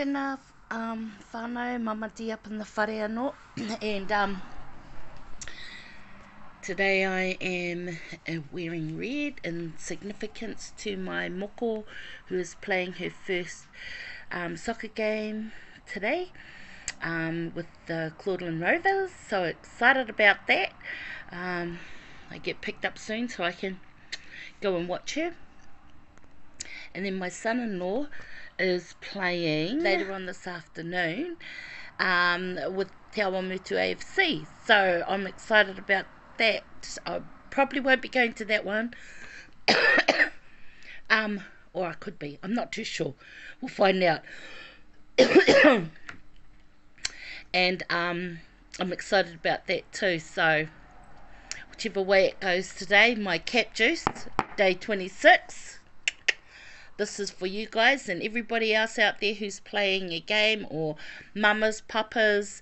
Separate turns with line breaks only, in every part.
Morena, whānau, mamati up in the whare anō. And today I am wearing red in significance to my moko, who is playing her first soccer game today with the Claudeland Rovers. So excited about that. I get picked up soon so I can go and watch her. And then my son-in-law is playing later on this afternoon with Te Awamutu AFC. So I'm excited about that. I probably won't be going to that one. Or I could be. I'm not too sure. We'll find out. And I'm excited about that too. So whichever way it goes today, my cap juice, day 26. This is for you guys and everybody else out there who's playing a game, or mamas, papas,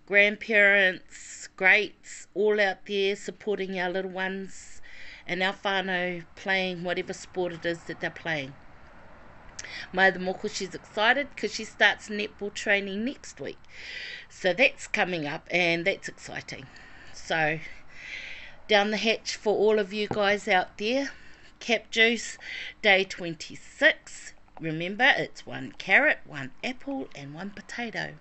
grandparents, greats, all out there supporting our little ones and our whānau playing whatever sport it is that they're playing. My other moko, she's excited because she starts netball training next week. So that's coming up and that's exciting. So down the hatch for all of you guys out there. Cap juice, day 26. Remember, it's 1 carrot, 1 apple, and 1 potato.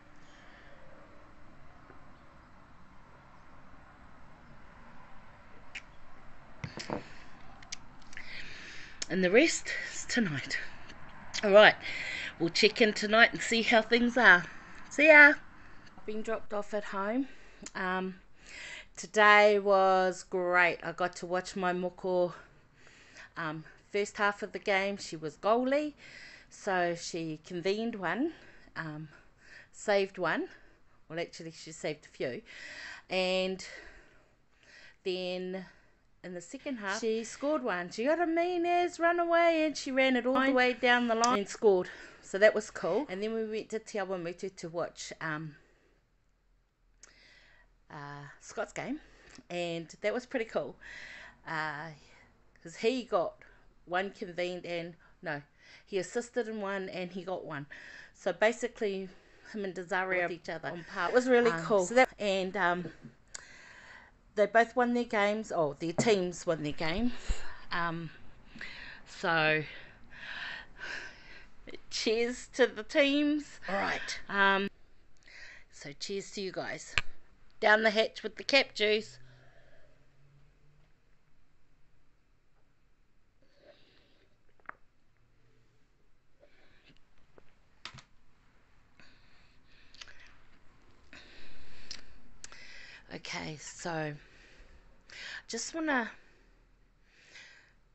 And the rest is tonight. Alright, we'll check in tonight and see how things are. See ya! I've been dropped off at home. Today was great. I got to watch my moko. First half of the game, she was goalie, so she convened one, saved one. Well, actually, she saved a few, and then in the second half, she scored one. She got a mean-ass runaway, and she ran it all the way down the line and scored. So that was cool. And then we went to Te Awamutu to watch Scott's game, and that was pretty cool. Because he got one convened and no, he assisted in one and he got one. So basically, him and Desaria each other on par. It was really cool. So and they both won their games. Oh, their teams won their games. So cheers to the teams. All right. So cheers to you guys. Down the hatch with the cap juice. Okay, so just want to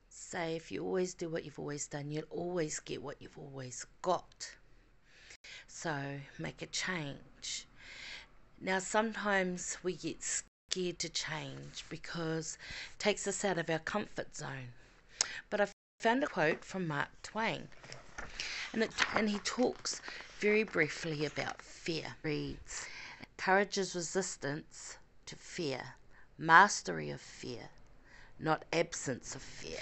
say, if you always do what you've always done, you'll always get what you've always got. So make a change. Now, sometimes we get scared to change because it takes us out of our comfort zone. But I found a quote from Mark Twain, and he talks very briefly about fear. It reads, "Courage is resistance to fear, mastery of fear, not absence of fear."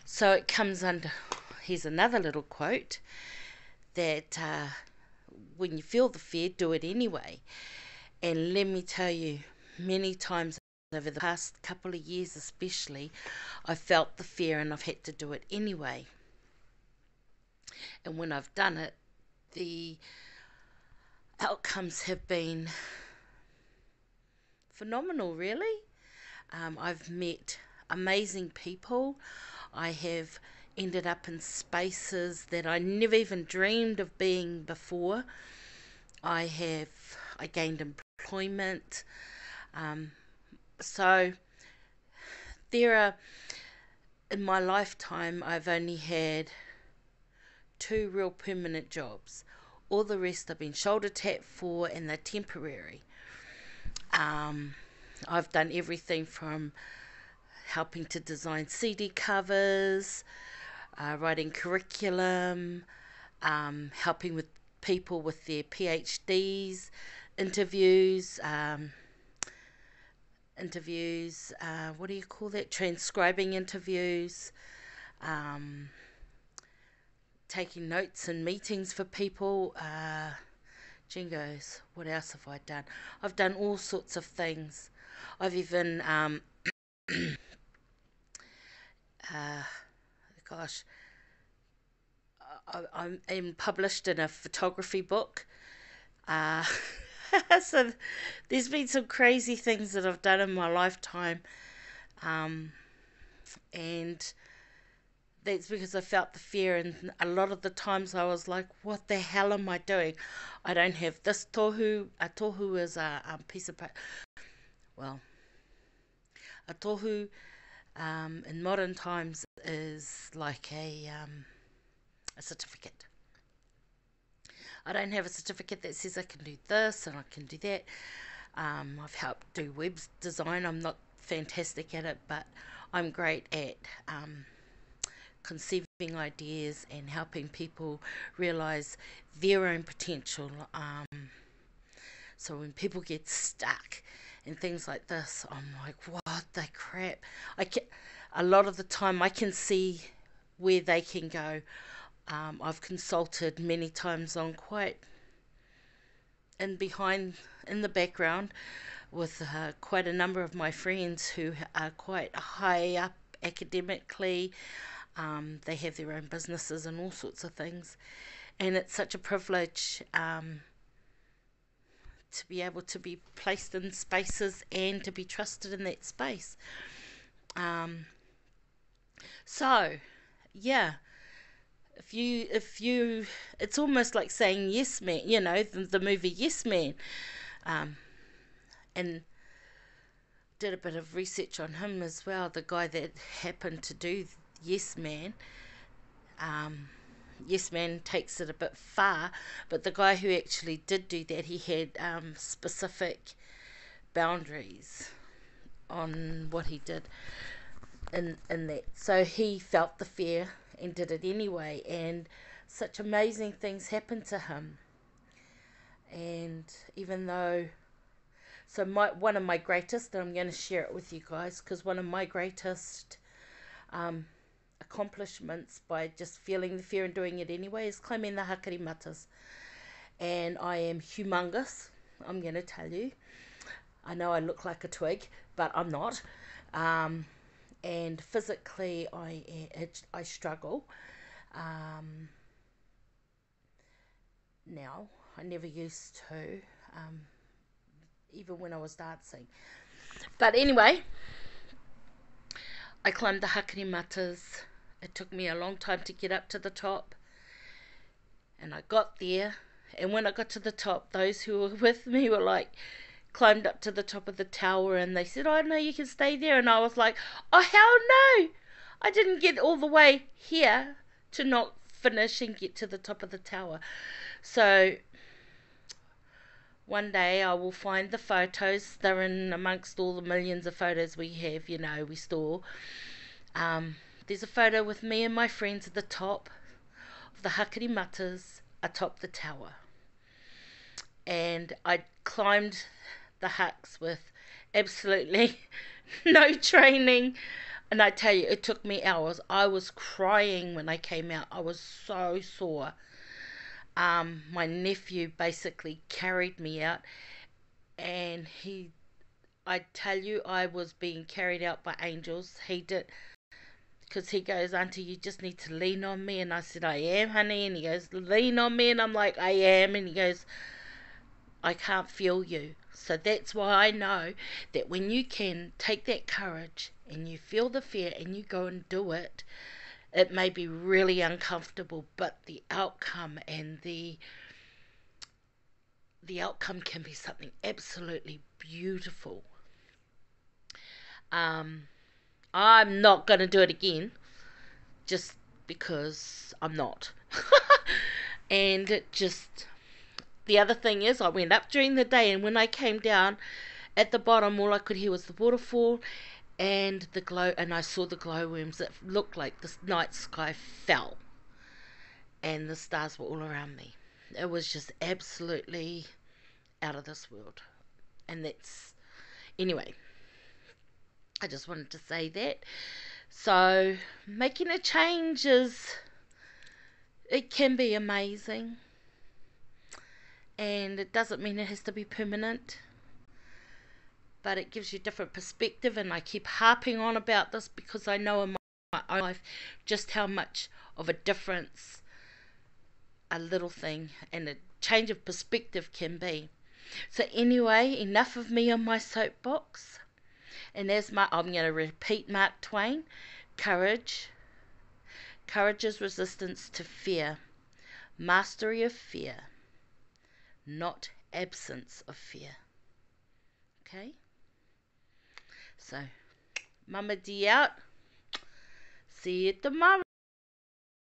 So it comes under, here's another little quote, that when you feel the fear, do it anyway. And let me tell you, many times over the past couple of years especially, I felt the fear and I've had to do it anyway. And when I've done it, the outcomes have been phenomenal, really. I've met amazing people. I have ended up in spaces that I never even dreamed of being before. I gained employment. So there are, in my lifetime, I've only had 2 real permanent jobs. All the rest I've been shoulder tapped for, and they're temporary. I've done everything from helping to design CD covers, writing curriculum, helping with people with their PhDs, interviews, what do you call that? Transcribing interviews, taking notes in meetings for people. Jingos, what else have I done? I've done all sorts of things. I've even, uh, gosh, I'm published in a photography book. Uh, so there's been some crazy things that I've done in my lifetime. Um, and that's because I felt the fear, and a lot of the times I was like, what the hell am I doing? I don't have this tohu. A tohu is a piece of well, a tohu in modern times is like a certificate. I don't have a certificate that says I can do this and I can do that. I've helped do web design. I'm not fantastic at it, but I'm great at conceiving ideas and helping people realize their own potential. So when people get stuck and things like this, I'm like, what the crap? A lot of the time I can see where they can go. I've consulted many times on quite in the background with quite a number of my friends who are quite high up academically. They have their own businesses and all sorts of things, and it's such a privilege to be able to be placed in spaces and to be trusted in that space. Um, so, yeah, if you it's almost like saying yes man, the movie Yes Man. um, and did a bit of research on him as well, the guy that happened to do Yes Man. um, Yes Man takes it a bit far, but the guy who actually did do that, he had specific boundaries on what he did in that. So he felt the fear and did it anyway, and such amazing things happened to him. And even though, so one of my greatest, and I'm going to share it with you guys, because one of my greatest um, accomplishments by just feeling the fear and doing it anyway is climbing the Hakari Matas. And I am humongous, I'm going to tell you. I know I look like a twig, but I'm not. And physically, I struggle. Now, I never used to, even when I was dancing. But anyway, I climbed the Hakari Matas. It took me a long time to get up to the top, and I got there. And when I got to the top, those who were with me were like, climbed up to the top of the tower, and they said, oh no, you can stay there. And I was like, oh hell no, I didn't get all the way here to not finish and get to the top of the tower. So one day I will find the photos. They're in amongst all the millions of photos we have, we store. There's a photo with me and my friends at the top of the Hakari Matas atop the tower. And I climbed the hucks with absolutely no training. And I tell you, it took me hours. I was crying when I came out. I was so sore. My nephew basically carried me out, and I tell you, I was being carried out by angels. He did, because he goes, Auntie, you just need to lean on me. And I said, I am, honey. And he goes, lean on me. And I'm like, I am. And he goes, I can't feel you. So that's why I know that when you can take that courage and you feel the fear and you go and do it, it may be really uncomfortable, but the outcome can be something absolutely beautiful. I'm not going to do it again, just because I'm not. And the other thing is, I went up during the day, and when I came down at the bottom, all I could hear was the waterfall and the glow, and I saw the glowworms. It looked like the night sky fell, and the stars were all around me. It was just absolutely out of this world. And that's, anyway, I just wanted to say that. So making a change It can be amazing, and it doesn't mean it has to be permanent, but it gives you different perspective. And I keep harping on about this because I know in my own life just how much of a difference a little thing and a change of perspective can be. So anyway, enough of me on my soapbox. And I'm going to repeat Mark Twain. Courage. Courage is resistance to fear. Mastery of fear, not absence of fear. Okay? So, Mama D out. See you tomorrow.